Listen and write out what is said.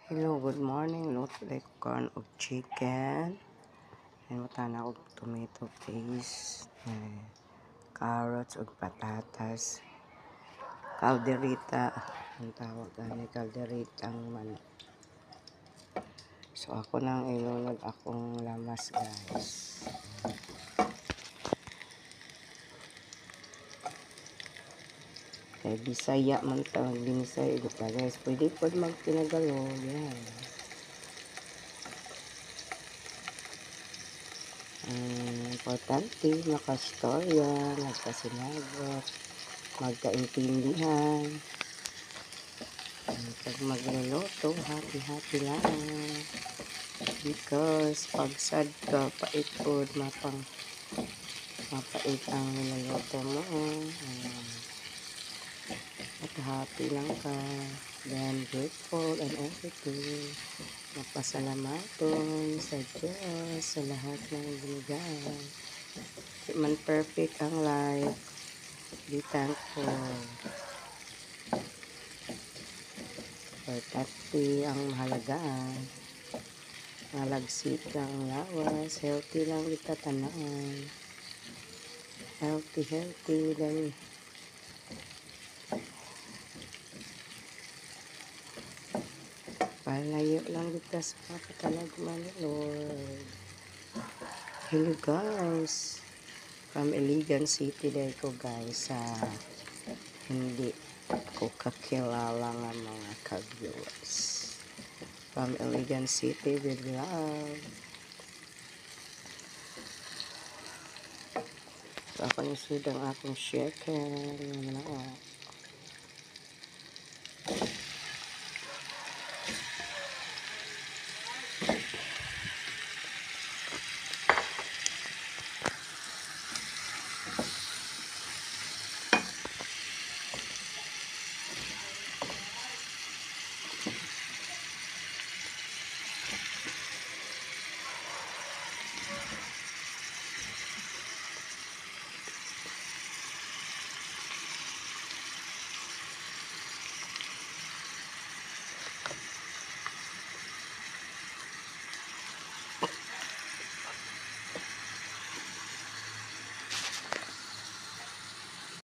Hello, good morning. Luto like corn of chicken. And matana og tomato paste, carrots ug patatas. Calderita ang tawag ani calderita ang manok. So ako nang ilunod akong lamas, guys. Kay Bisaya man tawag binisay ug guys. Pwede pod magtinagalog yan. Importante makastorya, nagkasinagot, magkaintindihan. Pag magluluto, happy-happy lang. Because pag sad ka, pait po, mapait ang niluluto mo. At happy lang ka. Then grateful and everything. Mapasalamaton sa Diyos sa lahat ng binigay. Di man perfect ang life. Be thankful. Importante ang mahalagaan. Malagsik ang lawas. Healthy lang kita tanaan. Healthy. Then palayo lang kita sa kapatalagman, Lord. Hello guys. From Iligan City dahil ko guys sa hindi ko kakilala nga mga ka-viewers. From Iligan City with love. So ako yung sudang akong chicken.